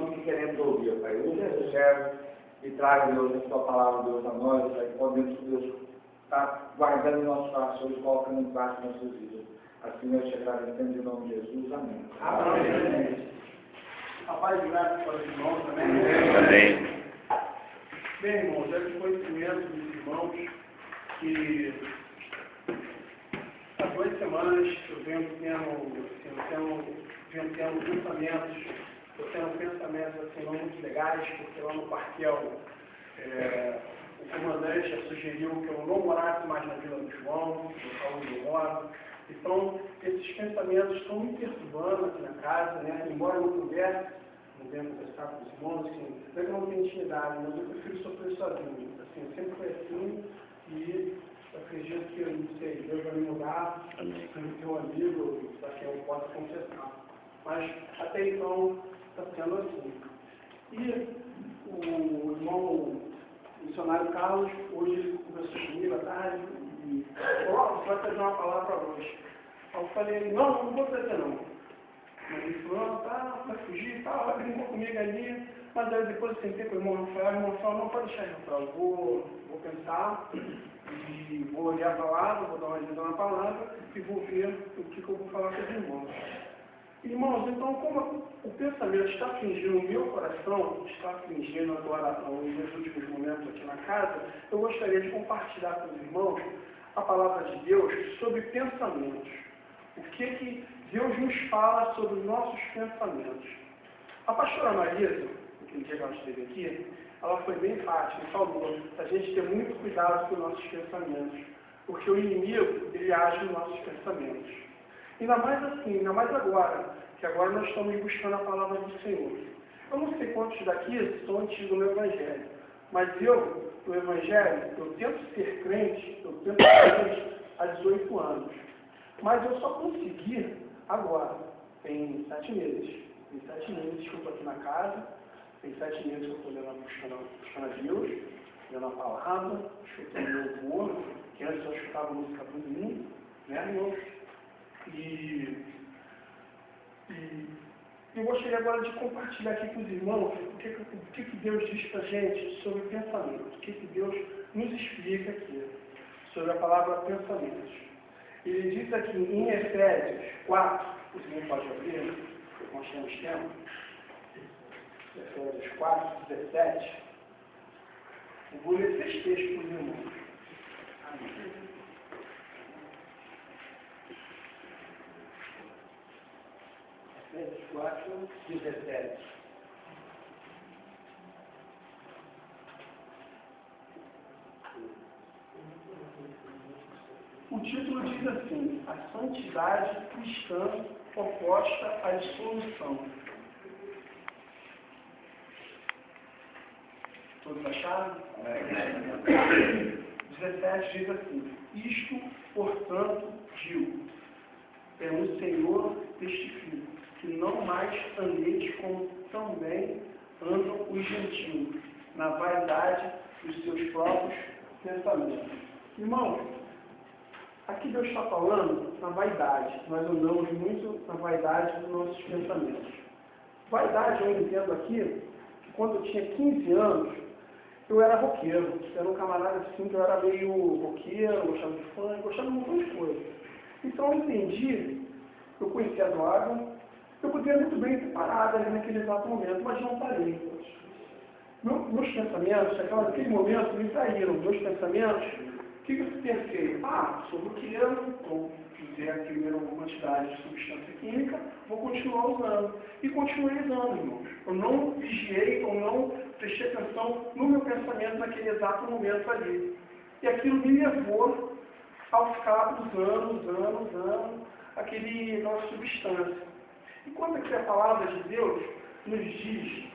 nós que queremos ouvir, Pai. Use esse servo e traga, Deus, a sua palavra, Deus, a nós, Pai, que podemos, Deus, estar guardando em nossos corações e colocando em prática nas nossas vidas. Assim nós te agradecemos em nome de Jesus. Amém. Amém. A paz e graça para os irmãos, amém? Amém. Bem, irmãos, é de conhecimento dos irmãos que há 2 semanas eu venho tendo pensamentos assim, não muito legais, porque lá no quartel o comandante sugeriu que eu não morasse mais na Vila do João, no local onde eu moro. Então, esses pensamentos estão me perturbando aqui na casa, né? Embora eu não converse, não venha conversar com os irmãos, assim, até que eu não tenho intimidade, mas eu prefiro sofrer sozinho. Assim, sempre foi assim, e eu acredito que, não sei, Deus vai me mudar, ter um amigo para quem eu possa confessar. Mas, até então, está sendo assim. E o irmão missionário Carlos, hoje ele conversou comigo à tarde, e falou, você vai trazer uma palavra hoje. Aí eu falei, não vou trazer não. Mas ele falou, vai fugir, vai brincar comigo ali. Mas aí depois eu sentei com o irmão Rafael, não, pode deixar, Rafael, eu vou pensar, e vou olhar a palavra, vou dar uma lida na palavra, e vou ver o que eu vou falar com os irmãos. Irmãos, então, como o pensamento está afligindo o meu coração, está afligindo agora nos últimos momentos aqui na casa, eu gostaria de compartilhar com os irmãos a palavra de Deus sobre pensamentos. O que Deus nos fala sobre os nossos pensamentos. A pastora Marisa, naquele dia que ela esteve aqui, ela foi bem enfática e falou a gente ter muito cuidado com os nossos pensamentos, porque o inimigo, ele age nos nossos pensamentos. Ainda mais assim, ainda mais agora, que agora nós estamos buscando a palavra do Senhor. Eu não sei quantos daqui são antigos no Evangelho, mas eu, no Evangelho, eu tento ser crente há 18 anos. Mas eu só consegui agora, tem 7 meses. Tem 7 meses que eu estou aqui na casa, tem 7 meses que eu estou buscando a Deus, lendo a palavra, escutando meu avô, que antes eu escutava música do mundo, né, irmãos? E eu gostaria agora de compartilhar aqui com os irmãos o que Deus diz para a gente sobre pensamento, o que Deus nos explica aqui sobre a palavra pensamentos. Ele diz aqui em Efésios 4, o irmão pode abrir, nós temos tempo, Efésios 4, 17, eu vou ler 3 textos para os irmãos. Amém. Efésios 4, 17. O título diz assim, a santidade cristã oposta à dissolução. Todos acharam? 17 diz assim, isto, portanto, digo, no Senhor testifico, que não mais andeis como também andam os gentios, na vaidade dos seus próprios pensamentos. Irmãos, aqui Deus está falando na vaidade. Nós andamos muito na vaidade dos nossos pensamentos. Vaidade, eu entendo aqui, que quando eu tinha 15 anos, eu era roqueiro. Eu era um camarada assim, que eu era meio roqueiro, gostava de funk, gostava de muitas coisas. Então eu entendi, eu conhecia a droga, eu podia muito bem ter parado ali naquele exato momento, mas não parei. Meus pensamentos, naquele momento, me traíram. Meus pensamentos, o que eu pensei? Sou roqueiro, vou fizer aqui uma quantidade de substância química, vou continuar usando. E continuei usando, irmãos. Eu não vigiei, eu não prestei atenção no meu pensamento naquele exato momento ali. E aquilo me levou ao ficar usando aquela substância. E quando aqui a palavra de Deus nos diz,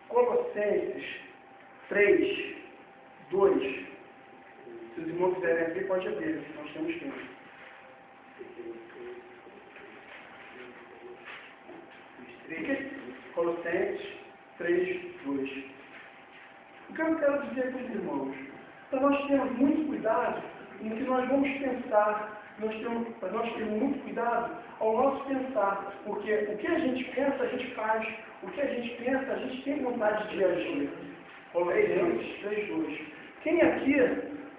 Colossenses 3, 2, se os irmãos quiserem abrir, pode abrir, nós temos tempo. Colossenses 3, 2. O que eu quero dizer para os irmãos? Então nós temos muito cuidado no que nós vamos pensar, nós temos muito cuidado ao nosso pensar. Porque o que a gente pensa, a gente faz. O que a gente pensa, a gente tem vontade de agir. Colossenses 3:2. Quem aqui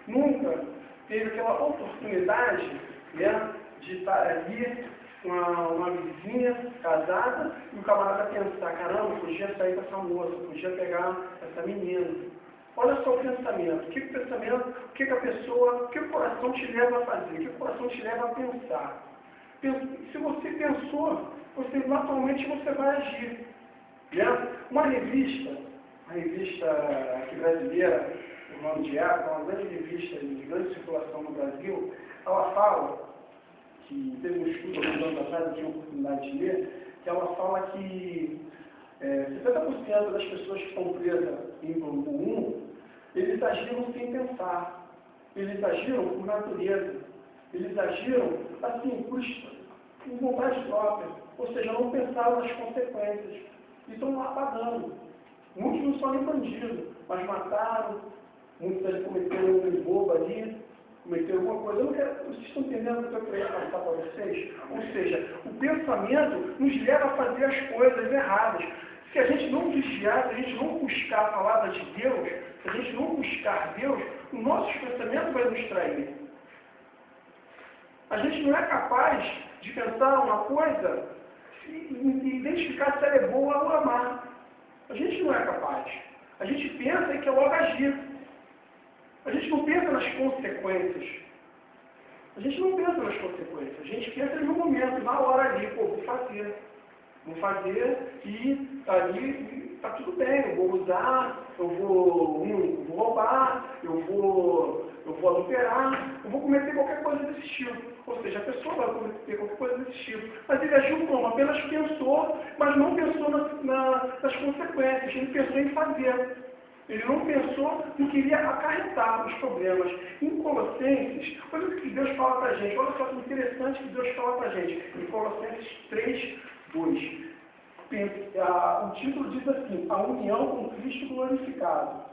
nunca teve aquela oportunidade, né, de estar ali com uma vizinha casada e o camarada pensar, caramba, podia sair com essa moça, podia pegar essa menina. Olha só o pensamento. O que o pensamento, o que a pessoa, o que o coração te leva a fazer, o que o coração te leva a pensar. Se você pensou, você naturalmente você vai agir. Né? Uma revista aqui brasileira, o nome de época, uma grande revista de grande circulação no Brasil, ela fala, que teve um estudo há anos atrás, eu tive a oportunidade de ler, que ela fala que 70% das pessoas que estão presas em grupo 1, eles agiram sem pensar, eles agiram por natureza, eles agiram assim, por vontade própria, ou seja, não pensaram nas consequências, e estão lá pagando. Muitos não são nem bandidos, mas mataram, muitos ali cometeram um roubo ali, cometeram alguma coisa. Eu não quero, vocês estão entendendo o que eu queria passar para vocês? Ou seja, o pensamento nos leva a fazer as coisas erradas. Se a gente não vigiar, se a gente não buscar a palavra de Deus, se a gente não buscar Deus, o nosso pensamento vai nos trair. A gente não é capaz de pensar uma coisa e identificar se ela é boa ou má. A gente não é capaz. A gente pensa e quer logo agir. A gente não pensa nas consequências. A gente não pensa nas consequências. A gente pensa no momento, na hora ali, pô, vou fazer. Vou fazer e ali está tudo bem, eu vou usar, eu vou roubar, eu vou adulterar, eu vou cometer qualquer coisa desse tipo. Ou seja, a pessoa vai cometer qualquer coisa desse tipo. Mas ele agiu como? Apenas pensou, mas não pensou nas consequências, ele pensou em fazer. Ele não pensou no que iria acarretar os problemas. Em Colossenses, olha o que Deus fala para a gente, olha só que interessante que Deus fala para a gente. Em Colossenses 3:2. O título diz assim, a união com Cristo glorificado.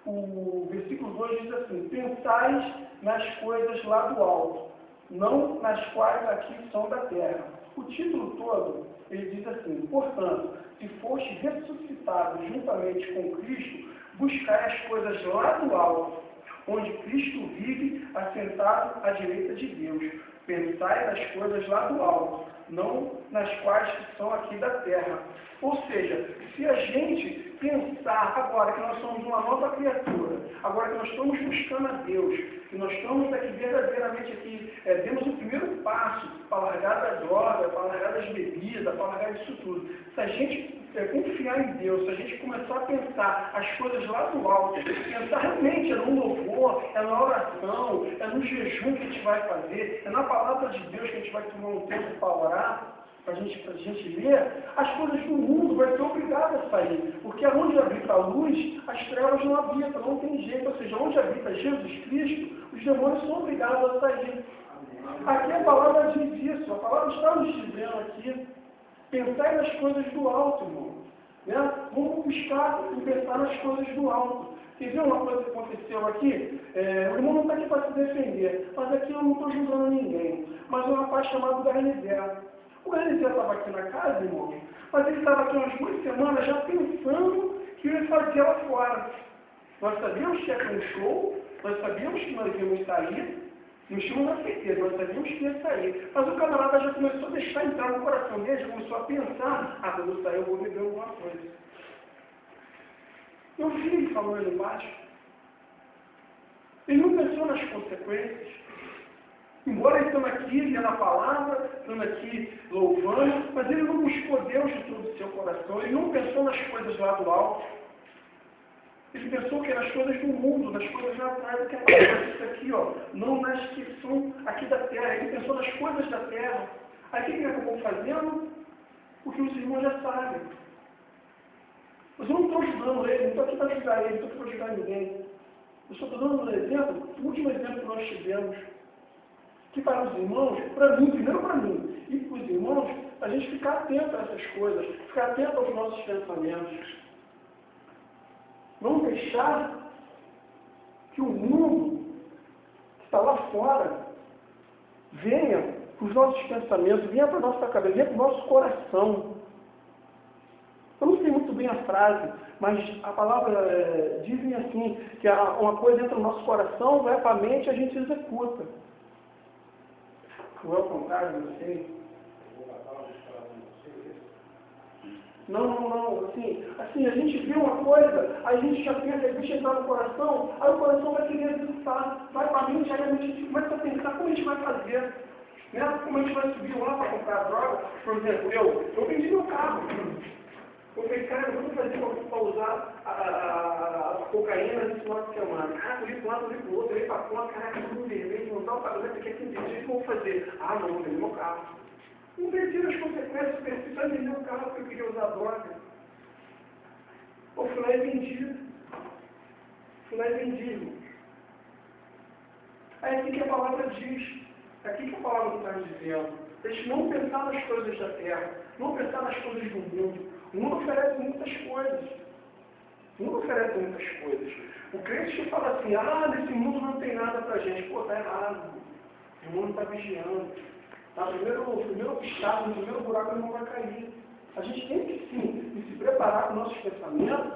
O versículo 2 diz assim, pensais nas coisas lá do alto, não nas quais aqui são da terra. O título todo, ele diz assim, portanto, se foste ressuscitado juntamente com Cristo, buscai as coisas lá do alto, onde Cristo vive assentado à direita de Deus. Pensai nas coisas lá do alto, não nas quais são aqui da terra. Ou seja, se a gente pensar agora que nós somos uma nova criatura, agora que nós estamos buscando a Deus, que nós estamos aqui verdadeiramente aqui, demos o primeiro passo para largar da droga, para largar das bebidas, para largar disso tudo. Se a gente confiar em Deus, se a gente começar a pensar as coisas lá do alto, pensar realmente no louvor, é na oração, é no jejum que a gente vai fazer, é na palavra de Deus que a gente vai tomar um tempo para orar, para a gente ler, as coisas do mundo vai ser obrigado a sair. Porque onde habita a luz, as trevas não habitam, não tem jeito. Ou seja, onde habita Jesus Cristo, os demônios são obrigados a sair. Aqui a palavra diz isso, a palavra está nos dizendo aqui, pensai nas coisas do alto, irmão. Né? Vamos buscar e pensar nas coisas do alto. Quer ver uma coisa que aconteceu aqui? O irmão não está aqui para se defender, mas aqui eu não estou julgando ninguém. Mas um rapaz chamado Garnizé. O Garnizé estava aqui na casa, irmão, mas ele estava aqui umas 2 semanas já pensando que ia fazer lá fora. Nós sabíamos que ia ter um show, nós sabíamos que nós íamos sair, não tínhamos a certeza, nós sabíamos que ia sair. Mas o camarada já começou a deixar entrar no coração dele, já começou a pensar, quando eu sair eu vou beber alguma coisa. Eu vi ele falando ali embaixo. Ele não pensou nas consequências. Embora ele estando aqui, lendo a palavra, estando aqui louvando, mas ele não buscou Deus de todo o seu coração, ele não pensou nas coisas lá do alto. Ele pensou que nas coisas do mundo, nas coisas naturais, que a palavra disse aqui, ó, não nas que são aqui da terra. Ele pensou nas coisas da terra. Aí o que ele acabou fazendo? O que os irmãos já sabem. Mas eu não estou ajudando ele, não estou aqui para ajudar ele, não estou aqui para ajudar ninguém. Eu só estou dando um exemplo, o último exemplo que nós tivemos. Que para os irmãos, para mim, primeiro para mim, e para os irmãos, a gente ficar atento a essas coisas, ficar atento aos nossos pensamentos. Não deixar que o mundo que está lá fora venha os nossos pensamentos, vinha para a nossa cabeça, vinha para o nosso coração. Eu não sei muito bem a frase, mas a palavra dizem assim, que uma coisa entra no nosso coração, vai para a mente e a gente executa. Não é o contrário, não sei. Não. Assim, a gente vê uma coisa, a gente já pensa, deixa entrar no coração, aí o coração vai querer executar, vai para a mente, aí a gente começa a pensar como a gente vai fazer. Né? Como a gente vai subir lá para comprar droga. Por exemplo, eu vendi meu carro. Eu falei, cara, vamos fazer para usar a cocaína nesse final de semana. Ah, eu li para um lado, eu li para o outro, eu li para a ponta, caraca, tudo vermelho, não dá o pagamento aqui, aqui, o que eu vou fazer? Ah, não, vou vender meu carro. Não perdi as consequências, eu precisava vender meu carro porque eu queria usar droga. Eu fui lá e vendi. Irmão. Aí aqui que a palavra diz, aqui que a palavra está dizendo. A gente não pensar nas coisas da terra, não pensar nas coisas do mundo. O mundo oferece muitas coisas. O crente que fala assim, nesse mundo não tem nada pra gente. Pô, tá errado. O mundo está vigiando. Tá? O primeiro obstáculo, no primeiro buraco ele não vai cair. A gente tem que sim se preparar com nossos pensamentos,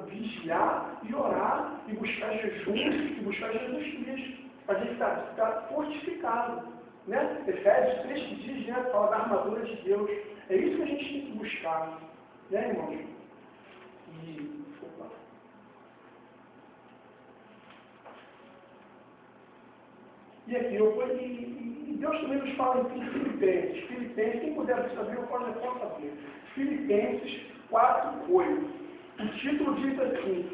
vigiar e orar, e buscar jejum, e buscar Jesus Cristo. A gente está fortificado. Né? Efésios 3 que diz, né, fala da armadura de Deus. É isso que a gente tem que buscar. Né, irmãos? E aqui, Deus também nos fala em Filipenses. Quem puder abrir, pode abrir. Filipenses 4:8. O título diz assim,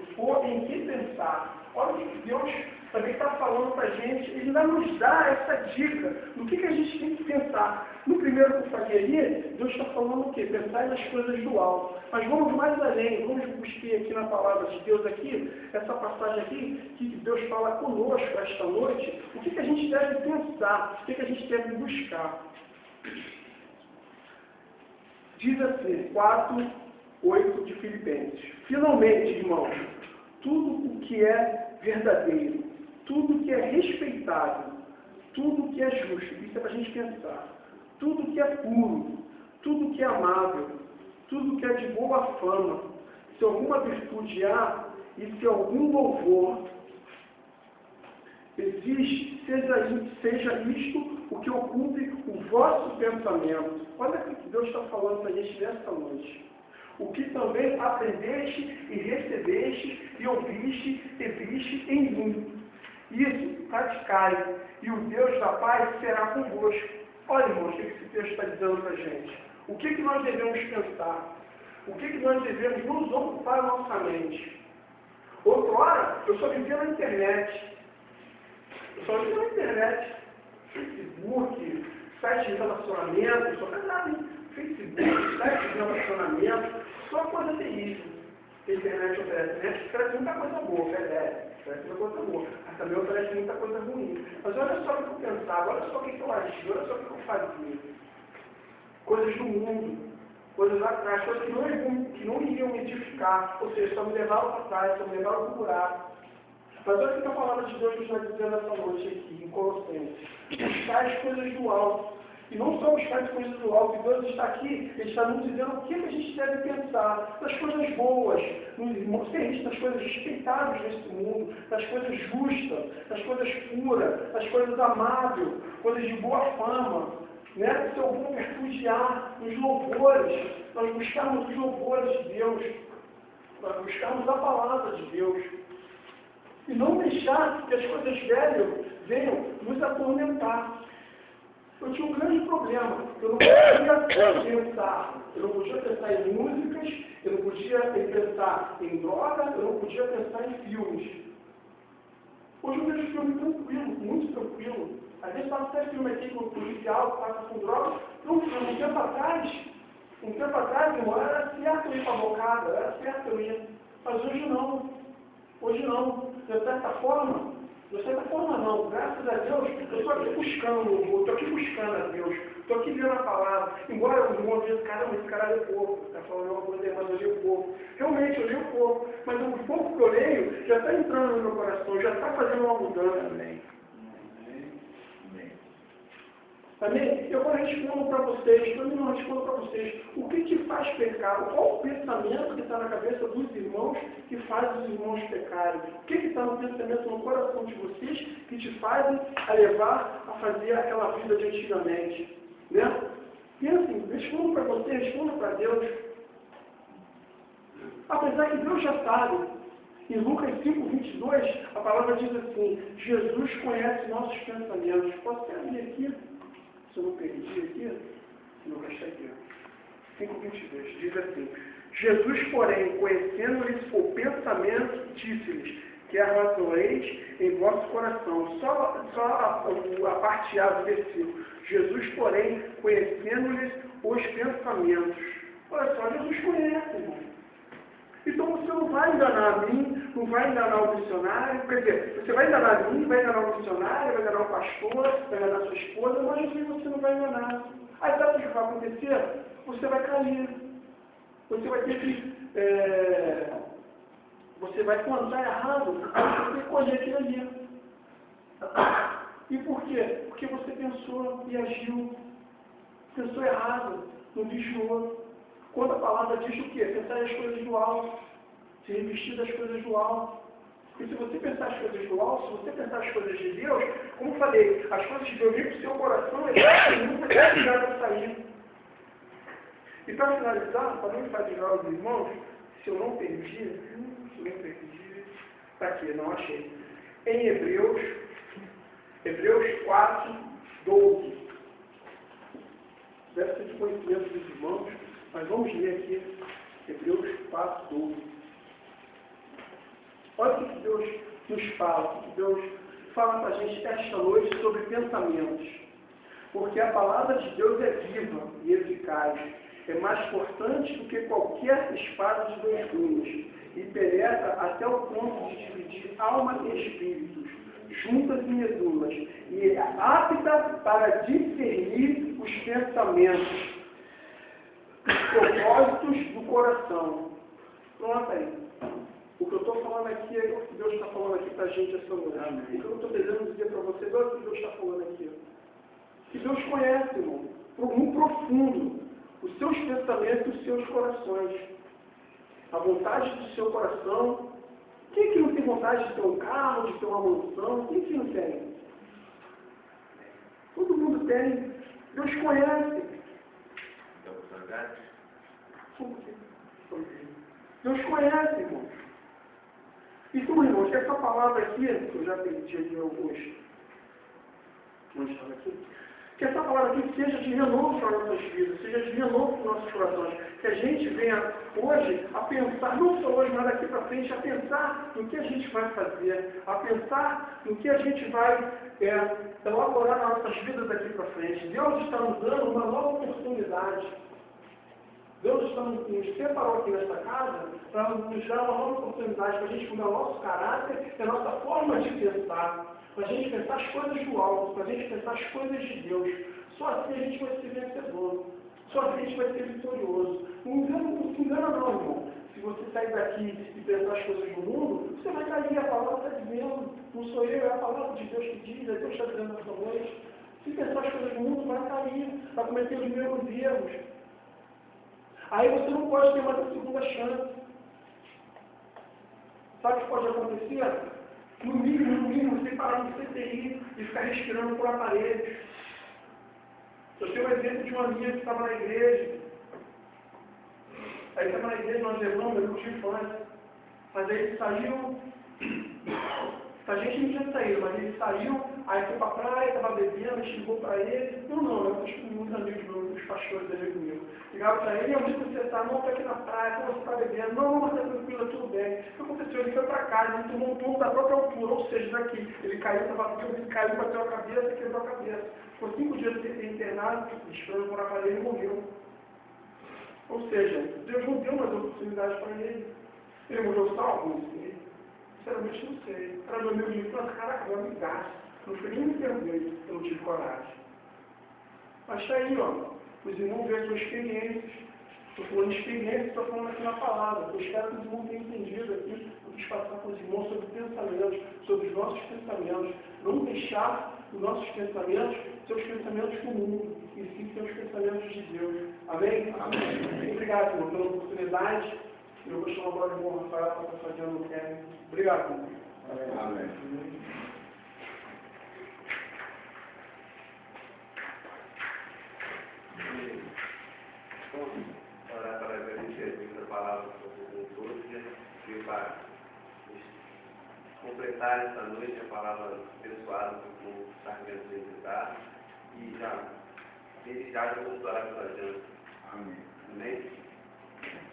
em que pensar? Olha o que Deus também está falando para a gente, ele ainda nos dá essa dica do que a gente tem que pensar. No primeiro que eu falei ali, Deus está falando o quê? Pensar nas coisas do alto. Mas vamos mais além, vamos buscar aqui na palavra de Deus aqui, essa passagem aqui, que Deus fala conosco esta noite, o que a gente deve pensar, o que a gente deve buscar. Diz assim, 4:8 de Filipenses. Finalmente, irmãos, tudo o que é verdadeiro, tudo que é respeitável, tudo que é justo, isso é para a gente pensar, tudo que é puro, tudo que é amável, tudo que é de boa fama, se alguma virtude há e se algum louvor existe, seja isto o que ocupe o vosso pensamento. Olha o que Deus está falando para a gente nesta noite. O que também aprendeste e recebeste e ouviste e viste em mim. Isso, praticai, e o Deus da paz será convosco. Olha, irmãos, o que esse texto está dizendo para a gente? O que nós devemos pensar? O que nós devemos nos ocupar a nossa mente? Outrora, eu só vivia na internet. Facebook, site de relacionamento, só casado, hein? Facebook, site de relacionamento, só coisa terrível que a internet oferece. A internet oferece muita coisa boa, oferece muita coisa boa, mas também oferece muita coisa ruim. Mas olha só o que eu pensava, olha só o que eu agia, olha só o que eu fazia. Coisas do mundo, coisas atrás, coisas que não iriam me edificar, ou seja, só me levaram para trás, só me levaram para o buraco. Mas olha o que a palavra de Deus nos vai dizer nessa noite aqui, em Colossenses. Buscar as coisas do alto. E não só buscar as coisas do alto, Deus está aqui, Ele está nos dizendo o que a gente deve pensar, nas coisas boas, nas coisas respeitáveis desse mundo, nas coisas justas, nas coisas puras, nas coisas amáveis, coisas de boa fama, né? Se algum virtude há, nos louvores, nós buscarmos os louvores de Deus, nós buscarmos a palavra de Deus. E não deixar que as coisas velhas venham nos atormentar. Eu tinha um grande problema. Eu não podia pensar em músicas, eu não podia pensar em drogas, eu não podia pensar em filmes. Hoje eu vejo filme tranquilo, muito tranquilo. Às vezes passa até filme aqui com policial, que passa com drogas. Um tempo atrás, irmão, era certo eu ir para a bocada, era certo eu ir. Mas hoje não. De certa forma não, graças a Deus, eu estou aqui buscando louvor, estou aqui buscando a Deus, estou aqui vendo a palavra, embora o irmão diga, caramba, esse cara lê pouco, está falando uma coisa, mas eu leio pouco. Realmente, eu leio pouco, mas o pouco que eu leio já está entrando no meu coração, já está fazendo uma mudança. Amém. Amém? Eu agora respondo para vocês, também não respondo para vocês. O que faz pecar? Qual o pensamento que está na cabeça dos irmãos que faz os irmãos pecarem? O que está no pensamento, no coração de vocês que te fazem a levar a fazer aquela vida de antigamente? Né? E assim, respondo para você, respondo para Deus. Apesar que Deus já sabe. Em Lucas 5:22, a palavra diz assim: Jesus conhece nossos pensamentos. Posso até abrir aqui? Se eu não perdi aqui, Lucas está aqui. 5:22 diz assim: Jesus, porém, conhecendo-lhes o pensamento, disse-lhes: que armazeneis em vosso coração. Só a parte A do versículo. Jesus, porém, conhecendo-lhes os pensamentos. Olha só, Jesus conhece, irmão. Então você não vai enganar a mim, não vai enganar o missionário, quer dizer, você vai enganar a mim, vai enganar o missionário, vai enganar o pastor, vai enganar a sua esposa, mas Jesus você não vai enganar. Aí sabe o que vai acontecer? Você vai cair. Você vai ter que... você vai plantar errado, você tem que colher aquilo ali. E por quê? Porque você pensou e agiu. Pensou errado, não vigiou. Quando a palavra diz o quê? Pensar as coisas do alto. Se revestir das coisas do alto. E se você pensar as coisas do alto, se você pensar as coisas de Deus, como eu falei, as coisas de Deus vêm para o seu coração, e nunca vai chegar a sair. E para finalizar, para não fadigar os irmãos, se eu não perdi, está aqui, não achei. Em Hebreus 4:12. Deve ser de conhecimento dos irmãos, mas vamos ler aqui, Hebreus 4:12. Olha o que Deus nos fala, o que Deus fala para a gente esta noite sobre pensamentos. Porque a palavra de Deus é viva e eficaz, é mais cortante do que qualquer espada de dois gumes, e penetra até o ponto de dividir alma e espíritos, juntas e medulas, e é apta para discernir os pensamentos, os propósitos do coração. Pronto aí. O que eu estou falando aqui é o que Deus está falando aqui para a gente essa noite. O que eu estou querendo dizer para vocês é o que Deus está falando aqui. Que Deus conhece, irmão, muito profundo, os seus pensamentos e os seus corações. A vontade do seu coração. Quem que não tem vontade de ter um carro, de ter uma mansão? Quem que não tem? Todo mundo tem. Deus conhece. Deus conhece, irmão. Então, irmãos, essa palavra aqui, que eu já perdi aqui alguns. Onde estava aqui? Que essa palavra aqui seja de renovo para nossas vidas, seja de renovo para nossos corações. Que a gente venha hoje a pensar, não só hoje, mas daqui para frente, a pensar no que a gente vai fazer, a pensar no que a gente vai elaborar nas nossas vidas daqui para frente. Deus está nos dando uma nova oportunidade. Deus está nos separou aqui nesta casa para nos dar uma nova oportunidade para a gente mudar o nosso caráter e a nossa forma de pensar. Para a gente pensar as coisas do alto, para a gente pensar as coisas de Deus. Só assim a gente vai ser vencedor. Só assim a gente vai ser vitorioso. Não se engana não, irmão. Se você sair daqui e pensar as coisas do mundo, você vai cair. A palavra está dizendo. Não sou eu, é a palavra de Deus que diz. É Deus está dizendo nessa noite. Se pensar as coisas do mundo, vai cair. Vai cometer os mesmos erros. Aí você não pode ter mais a segunda chance. Sabe o que pode acontecer? No mínimo, você parar no CTI e ficar respirando por aparelhos. Eu tenho um exemplo de um amigo que estava na igreja. Aí estava na igreja, nós levamos, ele curtiu infância. Mas aí ele saiu. A gente não tinha saído, mas ele saiu, aí foi para a praia, estava bebendo, a gente ligou para ele. Não, eu acho que muitos amigos meus, os pastores ali comigo. Ligaram para ele, onde você está? Não, estou aqui na praia, como você está bebendo? Não, mas está tranquilo, tudo bem. O que aconteceu? Ele foi para casa, ele tomou um tombo da própria altura, ou seja, daqui. Ele caiu, bateu a cabeça, quebrou a cabeça. Ficou 5 dias internado, esperando por aparelho e morreu. Ou seja, Deus não deu mais oportunidade para ele. Ele morreu salvo? Sinceramente não sei. Era meu amigo de infância, caraca, meu amigaço. Não foi nem me perder, eu não tive coragem. Mas está aí, ó. Os irmãos veem as suas experiências. Estou falando de experiência, estou falando aqui na palavra. Eu espero que os irmãos tenham entendido aqui. Eu quis passar com os irmãos sobre pensamentos, sobre os nossos pensamentos. Não deixar os nossos pensamentos seus pensamentos com o mundo, e sim seus pensamentos de Deus. Amém? Amém. Obrigado, Senhor, pela oportunidade. Eu vou chamar agora o irmão Rafael para estar fazendo o que é. Obrigado, irmão. Amém. Orar para agradecer a palavra do todos e para completar esta noite a palavra abençoada que o sargento nos dá e já desde já vamos orar pela gente. Amém. Amém?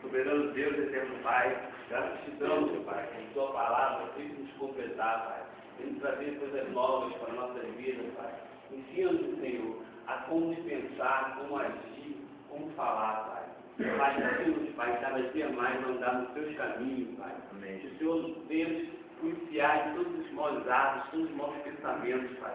Soberano Deus, eterno Pai, graças te damos, Pai, com tua palavra, para nos completar, Pai. Vem trazer coisas novas para a nossa vida, Pai. Ensina-nos, Senhor, a como pensar, como agir, como falar, Pai. Pai, ensina-nos, Pai, cada dia mais andar nos teus caminhos, Pai. Amém. Que o Senhor Deus policiar de todos os maus atos, todos os maus pensamentos, Pai.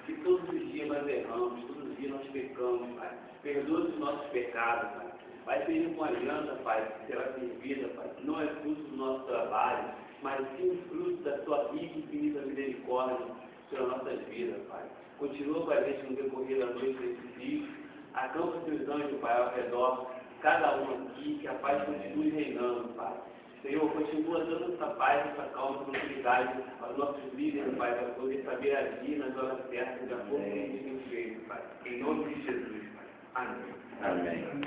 Que todos os dias nós erramos, todos os dias nós pecamos, Pai. Perdoa os nossos pecados, Pai. Vai ser com aliança, Pai, que será servida, Pai, que não é fruto do nosso trabalho, mas sim fruto da tua rica e infinita misericórdia sobre as nossas vidas, Pai. Continua com a gente no decorrer da noite desse dia. Acampa os teus anjos, Pai, ao redor, cada um aqui, que a paz continue reinando, Pai. Senhor, continua dando essa paz, essa calma, essa tranquilidade aos nossos líderes, Pai, para poder saber agir nas horas certas, de acordo com o que a gente tem feito, Pai. Em nome de Jesus, Pai. Amém. Amém.